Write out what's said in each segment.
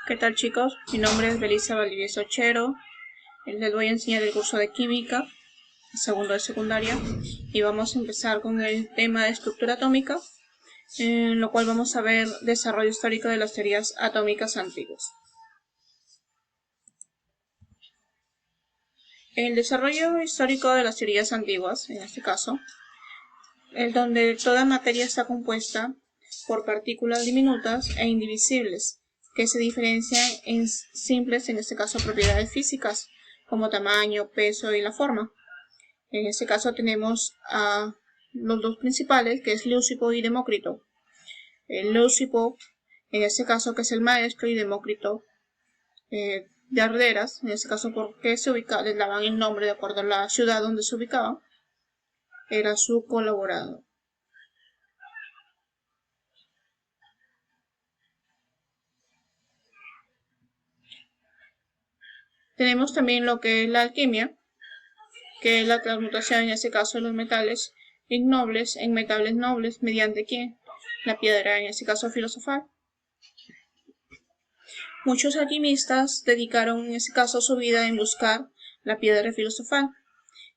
¿Qué tal, chicos? Mi nombre es Belisa Valdivieso Ochero. Les voy a enseñar el curso de química, segundo de secundaria, y vamos a empezar con el tema de estructura atómica, en lo cual vamos a ver desarrollo histórico de las teorías atómicas antiguas. El desarrollo histórico de las teorías antiguas, en este caso, es donde toda materia está compuesta por partículas diminutas e indivisibles, que se diferencian en simples, en este caso, propiedades físicas, como tamaño, peso y la forma. En este caso tenemos a los dos principales, que es Leucipo y Demócrito. Leucipo, en este caso, que es el maestro, y Demócrito, de Arderas, en este caso porque les daban el nombre de acuerdo a la ciudad donde se ubicaba, era su colaborador. Tenemos también lo que es la alquimia, que es la transmutación, en este caso, de los metales ignobles en metales nobles, mediante ¿quién? La piedra, en este caso filosofal. Muchos alquimistas dedicaron, en este caso, su vida en buscar la piedra filosofal,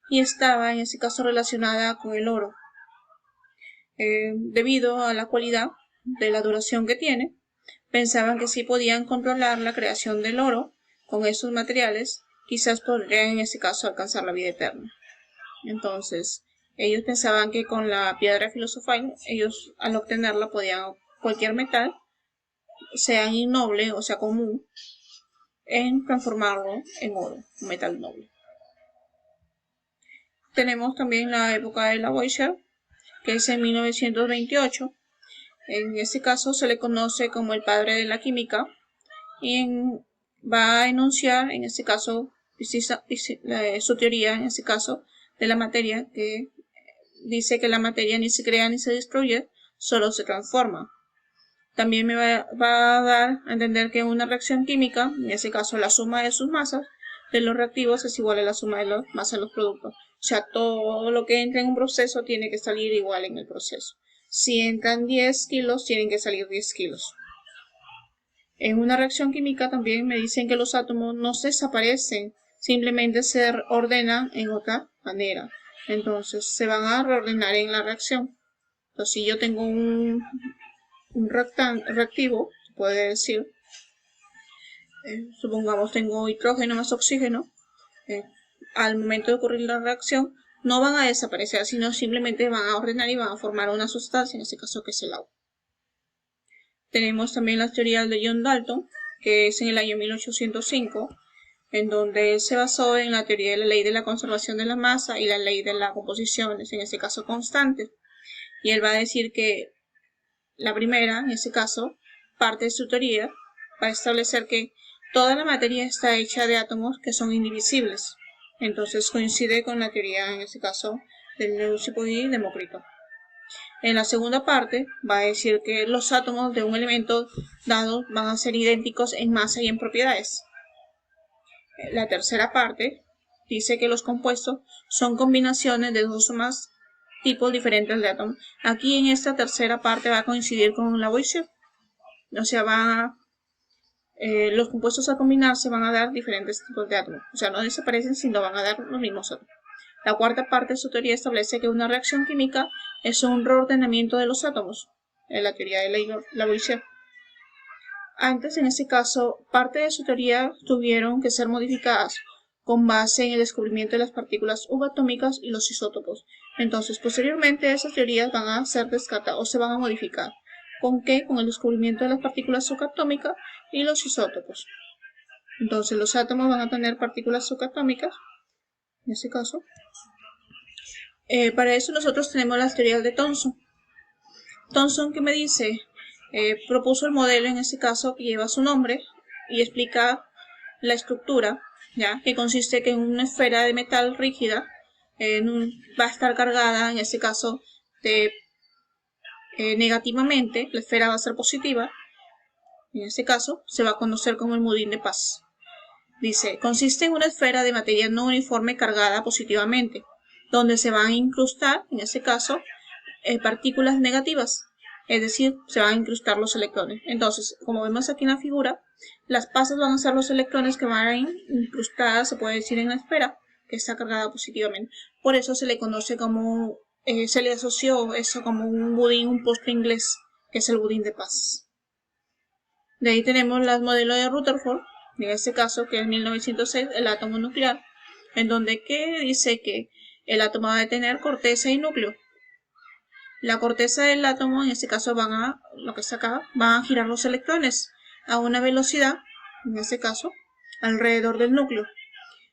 y estaba, en este caso, relacionada con el oro. Debido a la cualidad de la duración que tiene, pensaban que si podían controlar la creación del oro con esos materiales, quizás podrían, en este caso, alcanzar la vida eterna. Entonces, ellos pensaban que con la piedra filosofal, ellos al obtenerla podían cualquier metal, sea innoble o sea común, en transformarlo en oro, un metal noble. Tenemos también la época de Lavoisier, que es en 1928. En este caso se le conoce como el padre de la química, y va a enunciar, en este caso, su teoría, en este caso, de la materia, que dice que la materia ni se crea ni se destruye, solo se transforma. También me va a dar a entender que una reacción química, en este caso la suma de sus masas de los reactivos es igual a la suma de las masas de los productos. O sea, todo lo que entra en un proceso tiene que salir igual en el proceso. Si entran 10 kilos, tienen que salir 10 kilos. En una reacción química también me dicen que los átomos no se desaparecen, simplemente se ordenan en otra manera. Entonces se van a reordenar en la reacción. Entonces, si yo tengo un reactivo, se puede decir, supongamos tengo hidrógeno más oxígeno, al momento de ocurrir la reacción no van a desaparecer, sino simplemente van a ordenar y van a formar una sustancia, en este caso que es el agua. Tenemos también las teorías de John Dalton, que es en el año 1805, en donde él se basó en la teoría de la ley de la conservación de la masa y la ley de la composición, en este caso constante. Y él va a decir que la primera, en este caso, parte de su teoría va a establecer que toda la materia está hecha de átomos que son indivisibles. Entonces coincide con la teoría, en este caso, del Leucipo y Demócrito. En la segunda parte va a decir que los átomos de un elemento dado van a ser idénticos en masa y en propiedades. La tercera parte dice que los compuestos son combinaciones de dos o más tipos diferentes de átomos. Aquí en esta tercera parte va a coincidir con Lavoisier. O sea, los compuestos al combinarse van a dar diferentes tipos de átomos. O sea, no desaparecen, sino van a dar los mismos átomos. La cuarta parte de su teoría establece que una reacción química es un reordenamiento de los átomos, en la teoría de Lavoisier. Antes, en este caso, parte de su teoría tuvieron que ser modificadas con base en el descubrimiento de las partículas subatómicas y los isótopos. Entonces, posteriormente, esas teorías van a ser descartadas o se van a modificar. ¿Con qué? Con el descubrimiento de las partículas subatómicas y los isótopos. Entonces, los átomos van a tener partículas subatómicas, en este caso. Para eso nosotros tenemos las teorías de Thomson. Thomson, ¿qué me dice? Propuso el modelo, en este caso, que lleva su nombre y explica la estructura, ¿ya? Que consiste que en una esfera de metal rígida va a estar cargada, en este caso, negativamente, la esfera va a ser positiva. En este caso, se va a conocer como el budín de paz. Dice, consiste en una esfera de materia no uniforme cargada positivamente, donde se van a incrustar, en este caso, partículas negativas. es decir, se van a incrustar los electrones. Entonces, como vemos aquí en la figura, las pasas van a ser los electrones que van a ir incrustadas, se puede decir, en la esfera, que está cargada positivamente. Por eso se le conoce como, se le asoció eso como un budín, un postre inglés, que es el budín de pasas. De ahí tenemos las modelos de Rutherford, en este caso, que es 1906, el átomo nuclear, en donde que dice que el átomo va a tener corteza y núcleo. La corteza del átomo, en este caso, lo que está acá, van a girar los electrones a una velocidad, en este caso, alrededor del núcleo.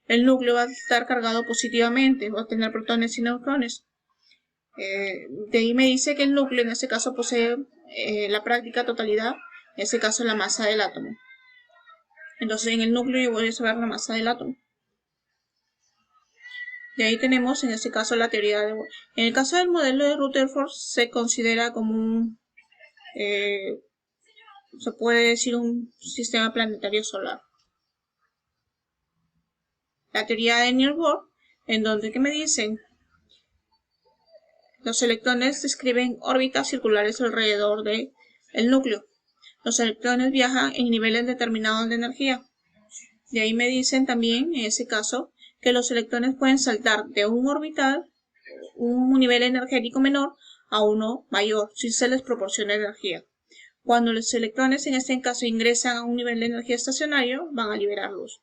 El núcleo va a estar cargado positivamente, va a tener protones y neutrones. De ahí me dice que el núcleo, en este caso, posee la práctica totalidad, en este caso, la masa del átomo. Entonces, en el núcleo yo voy a saber la masa del átomo. De ahí tenemos, en este caso, la teoría de Bohr. En el caso del modelo de Rutherford, se considera como un, se puede decir, un sistema planetario solar. La teoría de Niels Bohr, en donde, ¿qué me dicen? Los electrones describen órbitas circulares alrededor del núcleo. Los electrones viajan en niveles determinados de energía. De ahí me dicen también, en ese caso, que los electrones pueden saltar de un orbital, un nivel energético menor, a uno mayor, si se les proporciona energía. Cuando los electrones, en este caso, ingresan a un nivel de energía estacionario, van a liberar luz.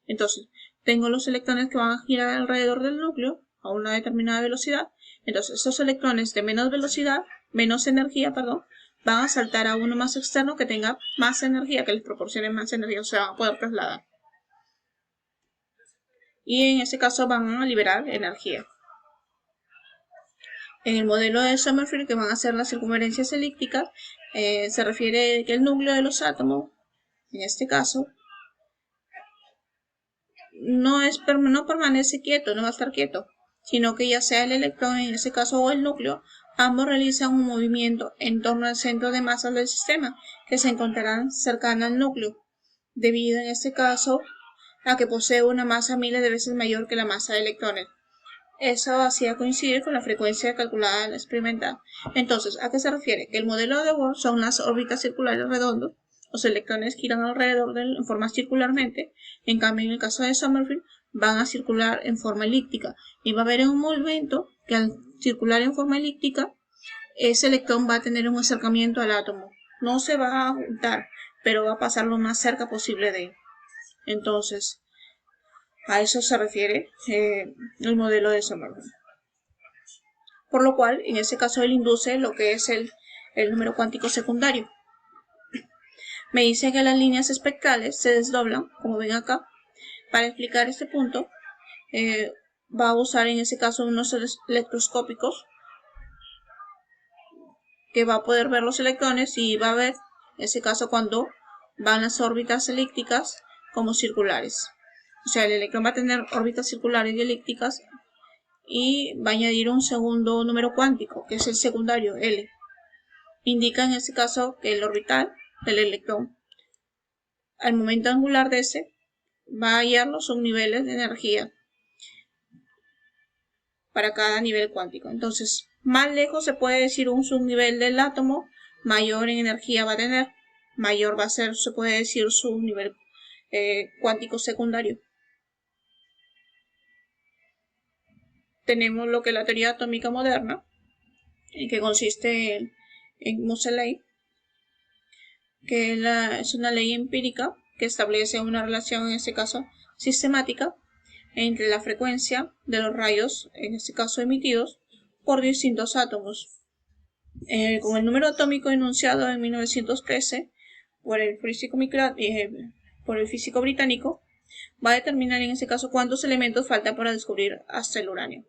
Entonces, tengo los electrones que van a girar alrededor del núcleo a una determinada velocidad. Entonces, esos electrones de menos energía, van a saltar a uno más externo que tenga más energía, que les proporcione más energía, o sea, van a poder trasladar. Y en este caso van a liberar energía. En el modelo de Sommerfeld, que van a ser las circunferencias elípticas, se refiere que el núcleo de los átomos, en este caso, no permanece quieto, no va a estar quieto, sino que ya sea el electrón, en este caso, o el núcleo, ambos realizan un movimiento en torno al centro de masas del sistema, que se encontrarán cercano al núcleo, debido en este caso a que posee una masa miles de veces mayor que la masa de electrones. Eso hacía coincidir con la frecuencia calculada en la experimental. Entonces, ¿a qué se refiere? Que el modelo de Bohr son las órbitas circulares redondas. Los electrones giran alrededor de él en forma circularmente. En cambio, en el caso de Sommerfeld, van a circular en forma elíptica. Y va a haber un momento que al circular en forma elíptica, ese electrón va a tener un acercamiento al átomo. No se va a juntar, pero va a pasar lo más cerca posible de él. Entonces, a eso se refiere el modelo de Sommerfeld. Por lo cual, en ese caso, él induce lo que es el número cuántico secundario. Me dice que las líneas espectrales se desdoblan, como ven acá. Para explicar este punto, va a usar en ese caso unos electroscópicos que va a poder ver los electrones y va a ver, en ese caso, cuando van las órbitas elípticas como circulares. O sea, el electrón va a tener órbitas circulares y elípticas y va a añadir un segundo número cuántico, que es el secundario, L. Indica en este caso que el orbital del electrón, al momento angular de ese, va a hallar los subniveles de energía para cada nivel cuántico. Entonces, más lejos se puede decir un subnivel del átomo, mayor en energía va a tener, mayor va a ser, se puede decir, su nivel cuántico secundario. Tenemos lo que es la teoría atómica moderna, que consiste en Moseley, que es una ley empírica que establece una relación, en este caso sistemática, entre la frecuencia de los rayos, en este caso emitidos, por distintos átomos. Con el número atómico enunciado en 1913 por el físico británico, va a determinar en este caso cuántos elementos faltan para descubrir hasta el uranio.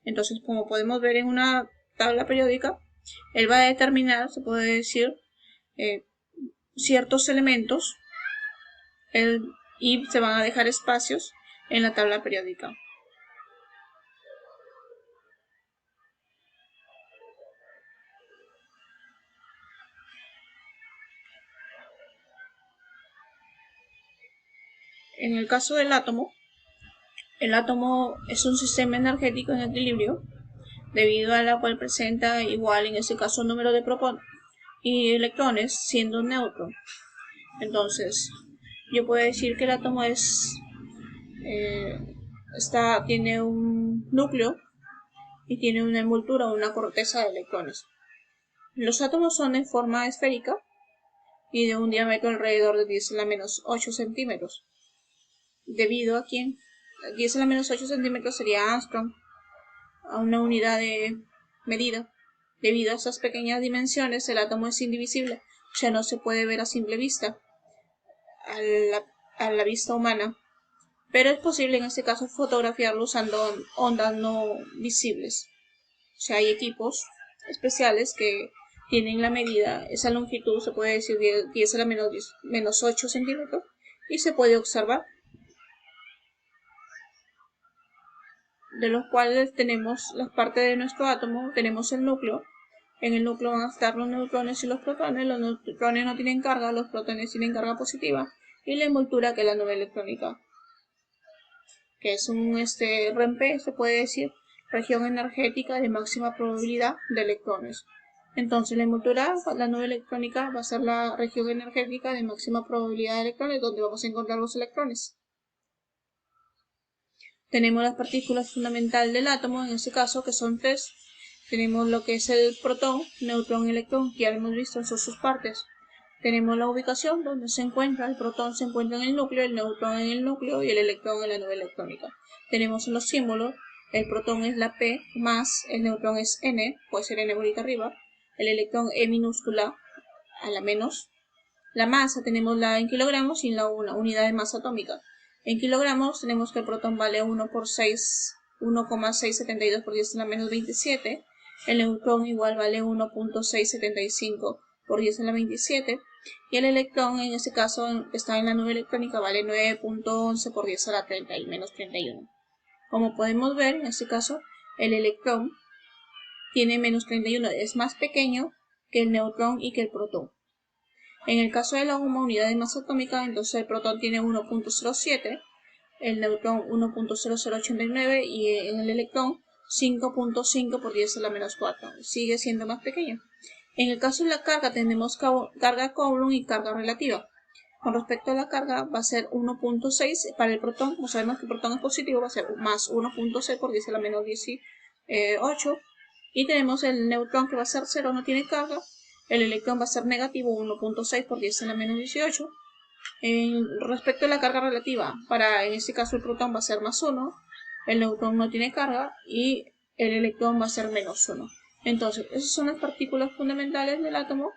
Entonces, como podemos ver en una tabla periódica, él va a determinar, se puede decir, ciertos elementos y se van a dejar espacios en la tabla periódica. En el caso del átomo, el átomo es un sistema energético en equilibrio, debido a la cual presenta igual, en este caso, número de y electrones siendo neutro. Entonces, yo puedo decir que el átomo tiene un núcleo y tiene una envoltura o una corteza de electrones. Los átomos son en forma esférica y de un diámetro alrededor de 10 a la menos 8 centímetros. Debido a que 10 a la menos 8 centímetros sería Armstrong, a una unidad de medida. Debido a esas pequeñas dimensiones, el átomo es indivisible, o sea, no se puede ver a simple vista, a la vista humana. Pero es posible en este caso fotografiarlo usando ondas no visibles. O sea, hay equipos especiales que tienen la medida, esa longitud se puede decir 10 a la menos 8 centímetros y se puede observar. De los cuales tenemos las partes de nuestro átomo, tenemos el núcleo. En el núcleo van a estar los neutrones y los protones. Los neutrones no tienen carga, los protones tienen carga positiva. Y la envoltura, que es la nube electrónica, que es un REMP, se puede decir, región energética de máxima probabilidad de electrones. Entonces la envoltura, la nube electrónica, va a ser la región energética de máxima probabilidad de electrones, donde vamos a encontrar los electrones. Tenemos las partículas fundamentales del átomo, en este caso, que son tres. Tenemos lo que es el protón, neutrón y electrón, que ya hemos visto en sus partes. Tenemos la ubicación donde se encuentra, el protón se encuentra en el núcleo, el neutrón en el núcleo y el electrón en la nube electrónica. Tenemos los símbolos, el protón es la P más, el neutrón es N, puede ser N bonita arriba, el electrón E minúscula a la menos. La masa tenemos la en kilogramos y la unidad de masa atómica. En kilogramos tenemos que el protón vale 1,672 por 10 a la menos 27. El neutrón igual vale 1,675 por 10 a la 27. Y el electrón, en este caso, que está en la nube electrónica, vale 9,11 por 10 a la 30 y menos 31. Como podemos ver, en este caso, el electrón tiene menos 31, es más pequeño que el neutrón y que el protón. En el caso de la unidad de masa atómica, entonces el protón tiene 1,07, el neutrón 1,0089 y en el electrón 5,5 por 10 a la menos 4. Sigue siendo más pequeño. En el caso de la carga tenemos carga Coulomb y carga relativa. Con respecto a la carga va a ser 1,6 para el protón, como sabemos que el protón es positivo, va a ser más 1,6 por 10 a la menos 18. Y tenemos el neutrón que va a ser 0, no tiene carga. El electrón va a ser negativo 1,6 por 10 a la menos 18. Respecto a la carga relativa, en este caso el protón va a ser más 1, el neutrón no tiene carga y el electrón va a ser menos 1. Entonces, esas son las partículas fundamentales del átomo,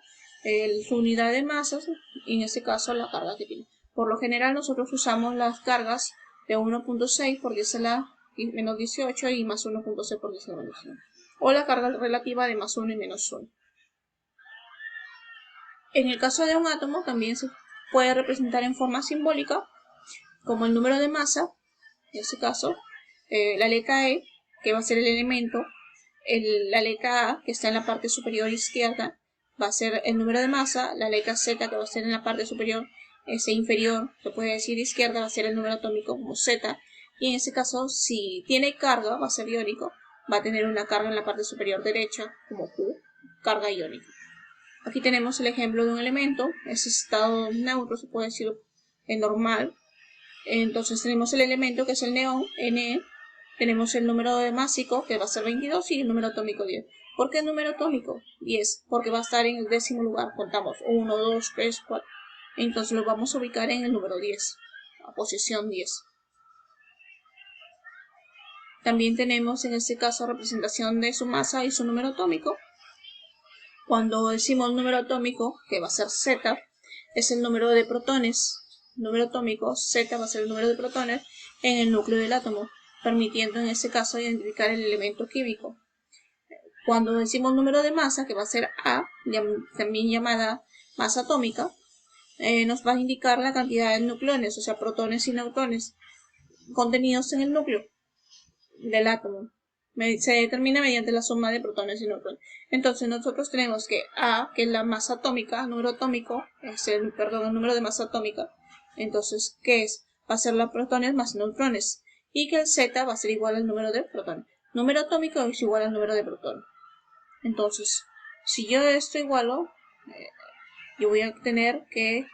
su unidad de masas y en este caso la carga que tiene. Por lo general nosotros usamos las cargas de 1,6 por 10 a la menos 18 y más 1,6 por 10 a la menos 1. O la carga relativa de más 1 y menos 1. En el caso de un átomo también se puede representar en forma simbólica como el número de masa, en este caso, la letra E, que va a ser el elemento, la letra A, que está en la parte superior izquierda, va a ser el número de masa, la letra Z, que va a ser en la parte superior inferior, se puede decir izquierda, va a ser el número atómico como Z, y en este caso, si tiene carga, va a ser iónico, va a tener una carga en la parte superior derecha, como Q, carga iónica. Aquí tenemos el ejemplo de un elemento, es estado neutro, se puede decir normal. Entonces tenemos el elemento que es el neón, Ne, tenemos el número de másico que va a ser 22 y el número atómico 10. ¿Por qué el número atómico 10? Porque va a estar en el décimo lugar, contamos 1, 2, 3, 4. Entonces lo vamos a ubicar en el número 10, a posición 10. También tenemos en este caso representación de su masa y su número atómico. Cuando decimos número atómico, que va a ser Z, es el número de protones. Número atómico, Z va a ser el número de protones en el núcleo del átomo, permitiendo en este caso identificar el elemento químico. Cuando decimos número de masa, que va a ser A, también llamada masa atómica, nos va a indicar la cantidad de nucleones, o sea, protones y neutrones contenidos en el núcleo del átomo. Se determina mediante la suma de protones y neutrones. Entonces nosotros tenemos que A, que es la masa atómica, número atómico, el número de masa atómica. Entonces, ¿qué es? Va a ser los protones más neutrones. Y que el Z va a ser igual al número de protones. Número atómico es igual al número de protones. Entonces, si yo esto igualo, yo voy a tener que